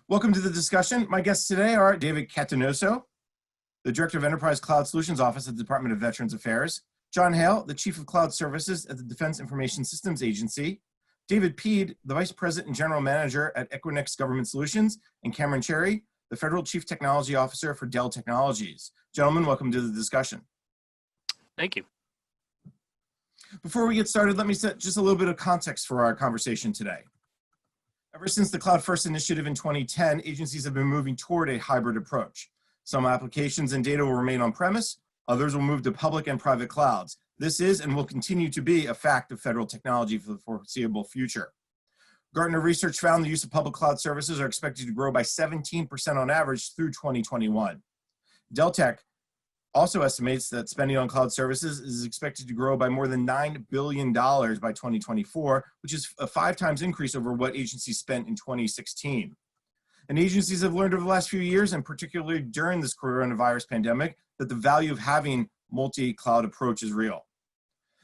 Welcome to the discussion. My guests today are David Catanoso, the Director of Enterprise Cloud Solutions Office at the Department of Veterans Affairs, John Hale, the Chief of Cloud Services at the Defense Information Systems Agency, David Peed, the Vice President and General Manager at Equinix Government Solutions, and Cameron Cherry, the Federal Chief Technology Officer for Dell Technologies. Gentlemen, welcome to the discussion. Thank you. Before we get started, let me set just a little bit of context for our conversation today. Ever since the Cloud First initiative in 2010, agencies have been moving toward a hybrid approach. Some applications and data will remain on-premise, others will move to public and private clouds. This is and will continue to be a fact of federal technology for the foreseeable future. Gartner research found the use of public cloud services are expected to grow by 17% on average through 2021. Dell Tech also estimates that spending on cloud services is expected to grow by more than $9 billion by 2024, which is a 5 times increase over what agencies spent in 2016. And agencies have learned over the last few years, and particularly during this coronavirus pandemic, that the value of having multi-cloud approach is real.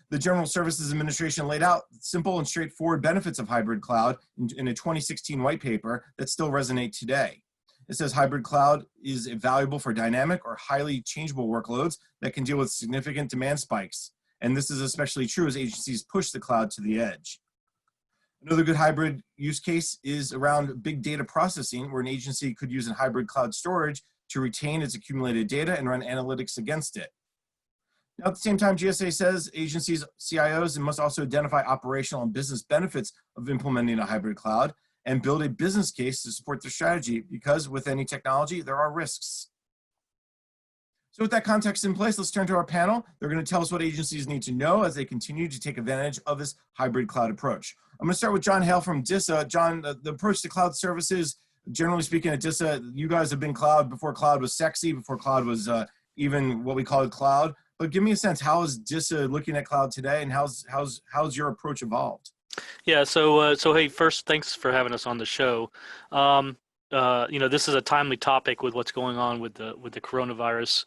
The General Services Administration laid out simple and straightforward benefits of hybrid cloud in a 2016 white paper that still resonate today. It says hybrid cloud is valuable for dynamic or highly changeable workloads that can deal with significant demand spikes. And this is especially true as agencies push the cloud to the edge. Another good hybrid use case is around big data processing, where an agency could use a hybrid cloud storage to retain its accumulated data and run analytics against it. Now, at the same time, GSA says agencies, CIOs, must also identify operational and business benefits of implementing a hybrid cloud and build a business case to support their strategy, because with any technology, there are risks. So with that context in place, let's turn to our panel. They're going to tell us what agencies need to know as they continue to take advantage of this hybrid cloud approach. I'm going to start with John Hale from DISA. John, the approach to cloud services, generally speaking at DISA, you guys have been cloud before cloud was sexy, before cloud was even what we call cloud. But give me a sense, how is DISA looking at cloud today, and how's your approach evolved? Yeah, so hey, first, thanks for having us on the show. This is a timely topic with what's going on with the coronavirus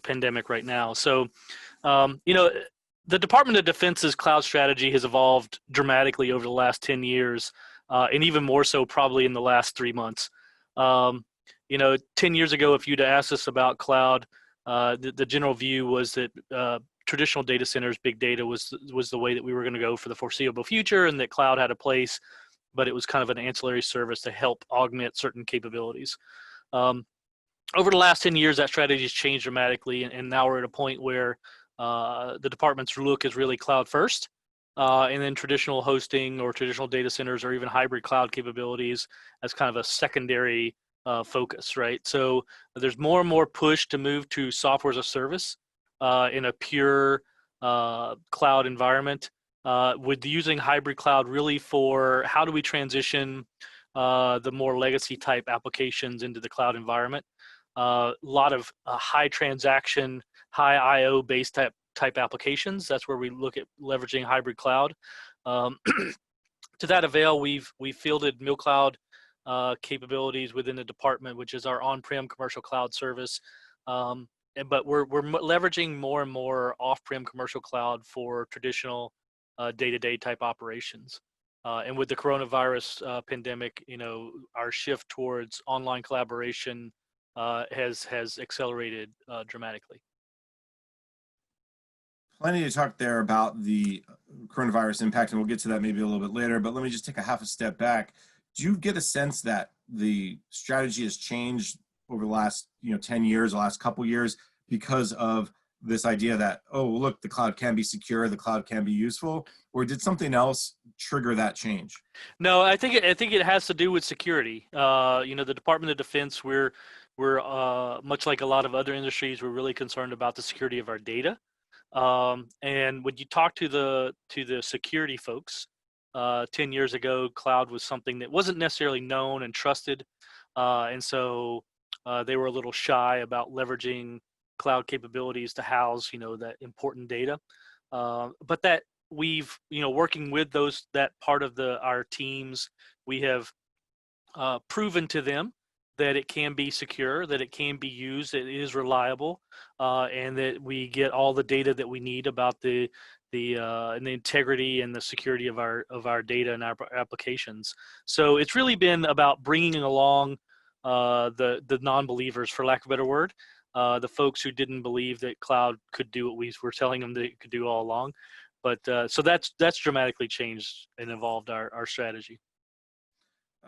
pandemic right now. So, the Department of Defense's cloud strategy has evolved dramatically over the last 10 years, and even more so probably in the last 3 months. 10 years ago, if you'd asked us about cloud, the general view was that traditional data centers, big data was the way that we were going to go for the foreseeable future, and that cloud had a place, but it was kind of an ancillary service to help augment certain capabilities. Over the last 10 years, that strategy has changed dramatically, and now we're at a point where the department's look is really cloud first, and then traditional hosting or traditional data centers or even hybrid cloud capabilities as kind of a secondary focus, right? So there's more and more push to move to software as a service in a pure cloud environment, with using hybrid cloud really for how do we transition the more legacy type applications into the cloud environment. A lot of high transaction, high IO based type applications. That's where we look at leveraging hybrid cloud. To that avail, we've fielded MilCloud capabilities within the department, which is our on-prem commercial cloud service. But we're leveraging more and more off-prem commercial cloud for traditional day-to-day type operations. And with the coronavirus pandemic, our shift towards online collaboration has accelerated dramatically. Plenty to talk there about the coronavirus impact, and we'll get to that maybe a little bit later, but let me just take a half a step back. Do you get a sense that the strategy has changed over the last 10 years, the last couple years, because of this idea that, oh, look, the cloud can be secure, the cloud can be useful, or did something else trigger that change? No, I think it has to do with security. The Department of Defense, we're much like a lot of other industries, we're really concerned about the security of our data. And when you talk to the security folks, 10 years ago, cloud was something that wasn't necessarily known and trusted, and so they were a little shy about leveraging cloud capabilities to house, that important data. But that we've, working with that part of our teams, we have proven to them that it can be secure, that it can be used, it is reliable, and that we get all the data that we need about the and the integrity and the security of our data and our applications. So it's really been about bringing along the non-believers, for lack of a better word, the folks who didn't believe that cloud could do what we were telling them that it could do all along. But so that's dramatically changed and evolved our strategy.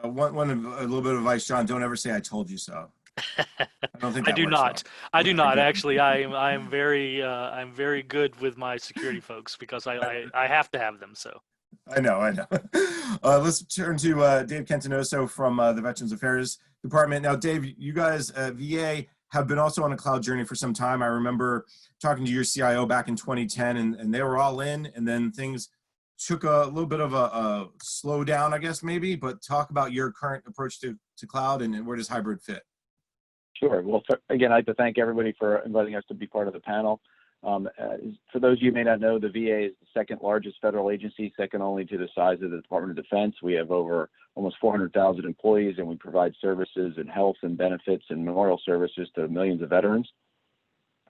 A little bit of advice, John. Don't ever say "I told you so." I don't think I that do works not. well. I do Very not. good. Actually, I'm very good with my security folks because I have to have them. So. I know, I know. Let's turn to Dave Cantanoso from the Veterans Affairs Department. Now, Dave, you guys at VA have been also on a cloud journey for some time. I remember talking to your CIO back in 2010, and they were all in, and then things took a little bit of a slowdown, I guess, maybe. But talk about your current approach to cloud and where does hybrid fit? Sure. Well, again, I'd like to thank everybody for inviting us to be part of the panel. For those of you who may not know, the VA is the second largest federal agency, second only to the size of the Department of Defense. We have over almost 400,000 employees, and we provide services and health and benefits and memorial services to millions of veterans.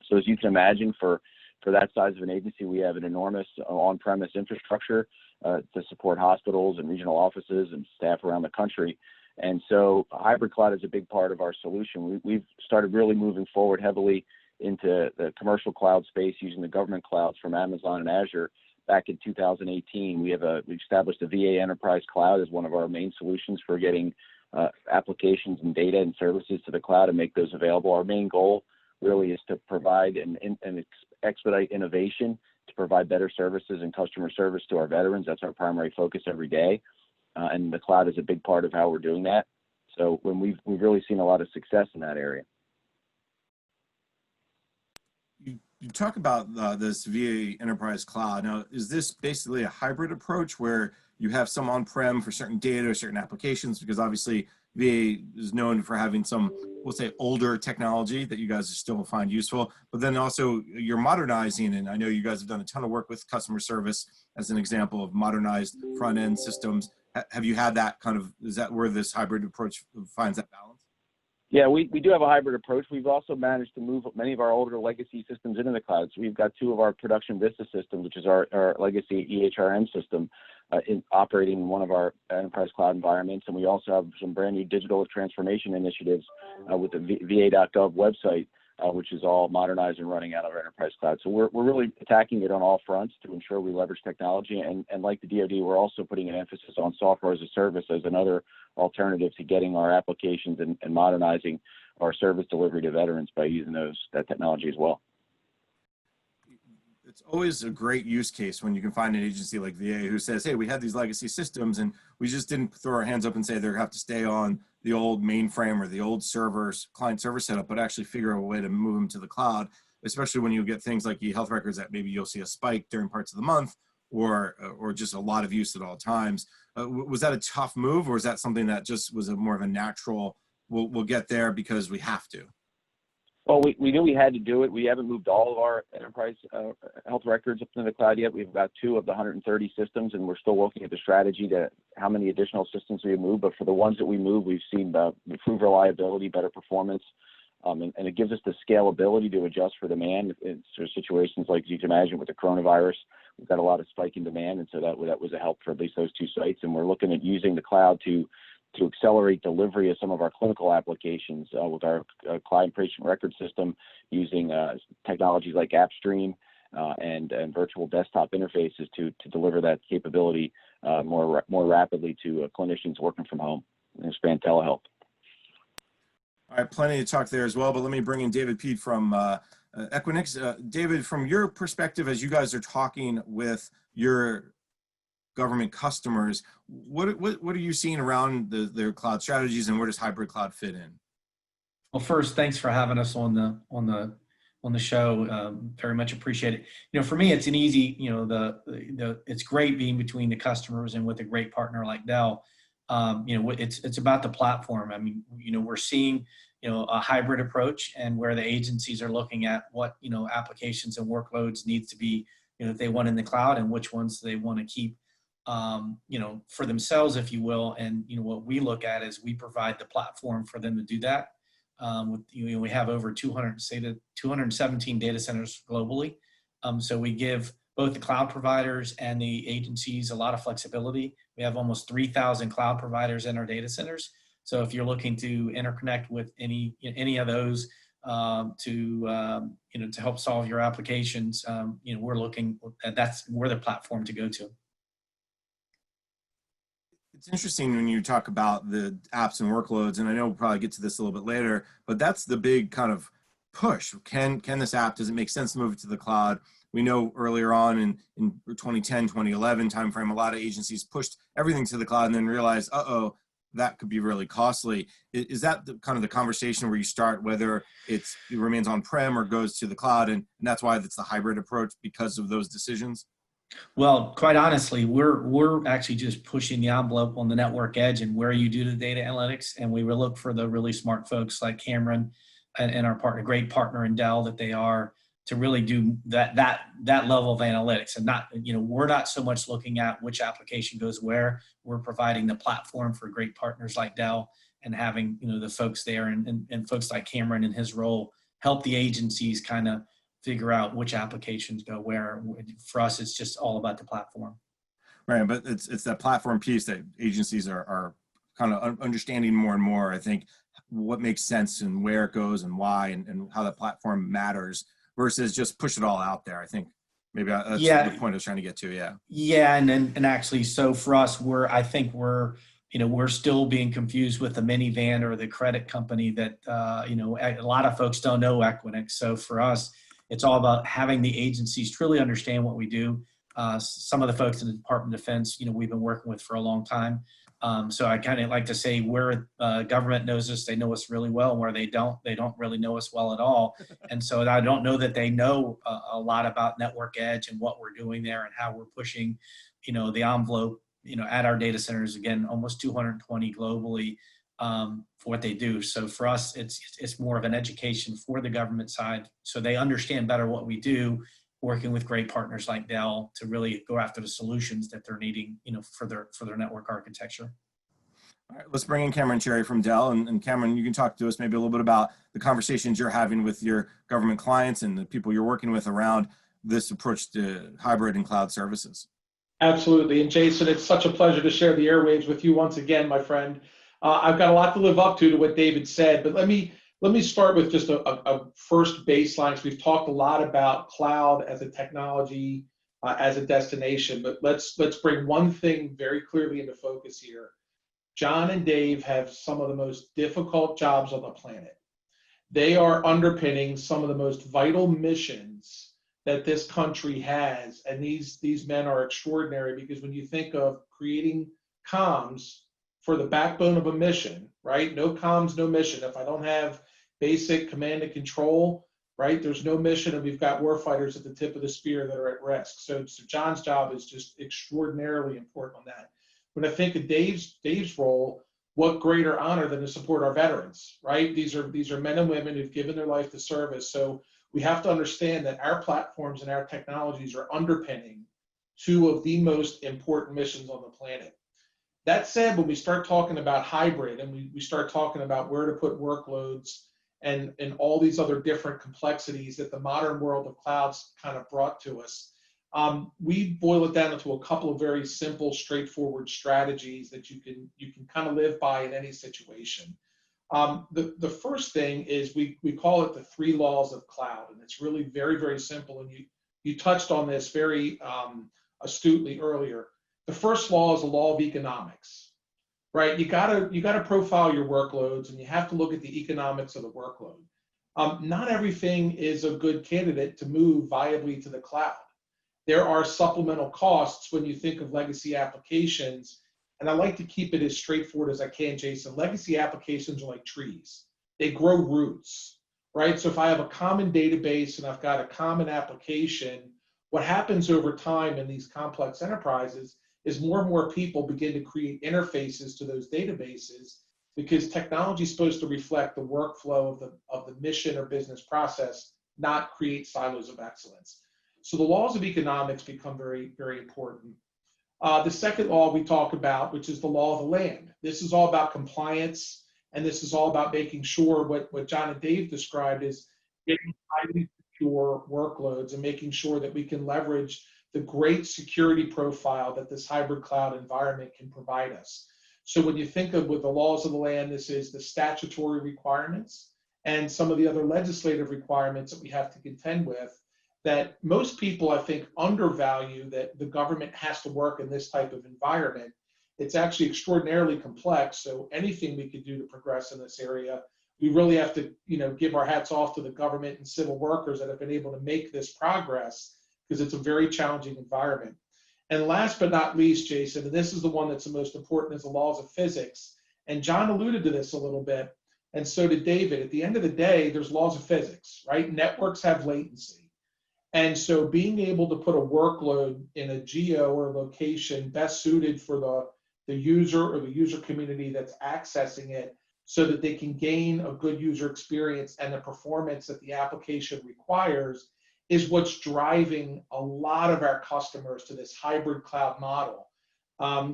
So as you can imagine, for that size of an agency, we have an enormous on-premise infrastructure to support hospitals and regional offices and staff around the country. And so hybrid cloud is a big part of our solution. We've started really moving forward heavily into the commercial cloud space using the government clouds from Amazon and Azure. Back in 2018, we established the VA Enterprise Cloud as one of our main solutions for getting applications and data and services to the cloud and make those available. Our main goal really is to provide and expedite innovation to provide better services and customer service to our veterans. That's our primary focus every day. And the cloud is a big part of how we're doing that. So when we've really seen a lot of success in that area. You talk about this VA Enterprise Cloud. Now, is this basically a hybrid approach where you have some on-prem for certain data or certain applications? Because obviously VA is known for having some, we'll say, older technology that you guys still find useful, but then also you're modernizing, and I know you guys have done a ton of work with customer service as an example of modernized front-end systems. Have you had that kind of, is that where this hybrid approach finds that balance? Yeah, we do have a hybrid approach. We've also managed to move many of our older legacy systems into the cloud. So we've got two of our production Vista systems, which is our legacy EHRM system, operating in one of our enterprise cloud environments. And we also have some brand new digital transformation initiatives with the va.gov website, which is all modernized and running out of our enterprise cloud. So we're really attacking it on all fronts to ensure we leverage technology. And like the DoD, we're also putting an emphasis on software as a service as another alternative to getting our applications and modernizing our service delivery to veterans by using that technology as well. It's always a great use case when you can find an agency like VA who says, hey, we had these legacy systems and we just didn't throw our hands up and say they have to stay on the old mainframe or the old servers, client server setup, but actually figure out a way to move them to the cloud, especially when you get things like e-health records that maybe you'll see a spike during parts of the month or just a lot of use at all times. Was that a tough move, or is that something that just was more of a natural, we'll get there because we have to? Well, we knew we had to do it. We haven't moved all of our enterprise health records up into the cloud yet. We've got 2 of the 130 systems, and we're still looking at the strategy to how many additional systems we move. But for the ones that we move, we've seen improved reliability, better performance, and it gives us the scalability to adjust for demand in sort of situations like you can imagine with the coronavirus. We've got a lot of spike in demand, and so that was a help for at least those 2 sites. And we're looking at using the cloud to accelerate delivery of some of our clinical applications with our client patient record system using technologies like AppStream and virtual desktop interfaces to deliver that capability more rapidly to clinicians working from home and expand telehealth. All right, plenty to talk there as well, but let me bring in David Pete from Equinix. David, from your perspective, as you guys are talking with your government customers, what are you seeing around their cloud strategies, and where does hybrid cloud fit in? Well, first, thanks for having us on the show. Very much appreciate it. You know, for me, it's an easy. You know, it's great being between the customers and with a great partner like Dell. You know, it's about the platform. I mean, you know, we're seeing a hybrid approach, and where the agencies are looking at what applications and workloads needs to be that they want in the cloud, and which ones they want to keep for themselves, if you will. And what we look at is we provide the platform for them to do that. We have over 217 data centers globally, so we give both the cloud providers and the agencies a lot of flexibility. We have almost 3,000 cloud providers in our data centers. So if you're looking to interconnect with any of those to help solve your applications, we're looking we're the platform to go to. It's interesting when you talk about the apps and workloads, and I know we'll probably get to this a little bit later, but that's the big kind of push. Can this app, does it make sense to move it to the cloud? We know earlier on in 2010, 2011 timeframe, a lot of agencies pushed everything to the cloud and then realized, uh-oh, that could be really costly. Is that kind of the conversation where you start, whether it remains on-prem or goes to the cloud, and that's why it's the hybrid approach because of those decisions? Well, quite honestly, we're actually just pushing the envelope on the network edge and where you do the data analytics, and we will look for the really smart folks like Cameron and our partner, great partner in Dell that they are, to really do that level of analytics. And not, we're not so much looking at which application goes where. We're providing the platform for great partners like Dell, and having the folks there and folks like Cameron in his role help the agencies kind of figure out which applications go where. For us, it's just all about the platform. Right, but it's that platform piece that agencies are kind of understanding more and more, I think, what makes sense and where it goes and why, and how that platform matters versus just push it all out there. I think maybe that's the point I was trying to get to. Yeah, and actually, so for us, I think we're still being confused with the minivan or the credit company that a lot of folks don't know Equinix. So for us, it's all about having the agencies truly understand what we do. Some of the folks in the Department of Defense, we've been working with for a long time. So I kind of like to say where government knows us, they know us really well, and where they don't really know us well at all. And so I don't know that they know a lot about Network Edge and what we're doing there and how we're pushing, the envelope, at our data centers, again, almost 220 globally, for what they do. So for us, it's more of an education for the government side, so they understand better what we do, working with great partners like Dell to really go after the solutions that they're needing, for their network architecture. All right, let's bring in Cameron Cherry from Dell. And Cameron, you can talk to us maybe a little bit about the conversations you're having with your government clients and the people you're working with around this approach to hybrid and cloud services. Absolutely. And Jason, it's such a pleasure to share the airwaves with you once again, my friend. I've got a lot to live up to what David said, but let me start with just a first baseline. So we've talked a lot about cloud as a technology, as a destination, but let's bring one thing very clearly into focus here. John and Dave have some of the most difficult jobs on the planet. They are underpinning some of the most vital missions that this country has, and these men are extraordinary, because when you think of creating comms for the backbone of a mission, right? No comms, no mission. If I don't have basic command and control, right, there's no mission, and we've got warfighters at the tip of the spear that are at risk. So John's job is just extraordinarily important on that. When I think of Dave's role, what greater honor than to support our veterans, right? These are men and women who've given their life to service. So we have to understand that our platforms and our technologies are underpinning two of the most important missions on the planet. That said, when we start talking about hybrid and we start talking about where to put workloads and all these other different complexities that the modern world of clouds kind of brought to us, we boil it down into a couple of very simple, straightforward strategies that you can kind of live by in any situation. The first thing is we call it the 3 laws of cloud, and it's really very, very simple. And you touched on this very astutely earlier. The first law is the law of economics, right? You gotta profile your workloads, and you have to look at the economics of the workload. Not everything is a good candidate to move viably to the cloud. There are supplemental costs when you think of legacy applications, and I like to keep it as straightforward as I can, Jason. Legacy applications are like trees. They grow roots, right? So if I have a common database and I've got a common application, what happens over time in these complex enterprises is more and more people begin to create interfaces to those databases, because technology is supposed to reflect the workflow of the mission or business process, not create silos of excellence. So the laws of economics become very, very important. The second law we talk about, which is the law of the land. This is all about compliance, and this is all about making sure what John and Dave described is getting highly secure workloads and making sure that we can leverage the great security profile that this hybrid cloud environment can provide us. So when you think of with the laws of the land, this is the statutory requirements and some of the other legislative requirements that we have to contend with, that most people, I think, undervalue that the government has to work in this type of environment. It's actually extraordinarily complex. So anything we could do to progress in this area, we really have to, give our hats off to the government and civil workers that have been able to make this progress, because it's a very challenging environment. And last but not least, Jason, and this is the one that's the most important, is the laws of physics. And John alluded to this a little bit, and so did David. At the end of the day, there's laws of physics, right? Networks have latency. And so being able to put a workload in a geo or location best suited for the user or the user community that's accessing it, so that they can gain a good user experience and the performance that the application requires, is what's driving a lot of our customers to this hybrid cloud model.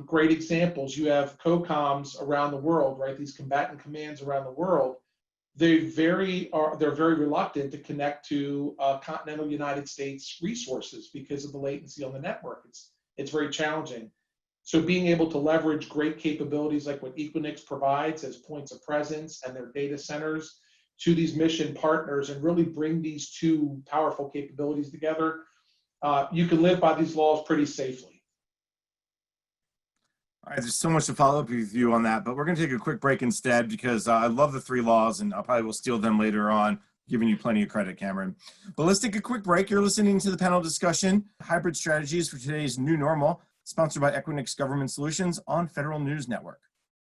Great examples, you have COCOMs around the world, right? These combatant commands around the world. They're very reluctant to connect to continental United States resources because of the latency on the network. It's very challenging. So being able to leverage great capabilities like what Equinix provides as points of presence and their data centers to these mission partners, and really bring these two powerful capabilities together, you can live by these laws pretty safely. All right, there's so much to follow up with you on that, but we're going to take a quick break instead, because I love the 3 laws, and I probably will steal them later on, giving you plenty of credit, Cameron. But let's take a quick break. You're listening to the panel discussion, Hybrid Strategies for Today's New Normal, sponsored by Equinix Government Solutions on Federal News Network.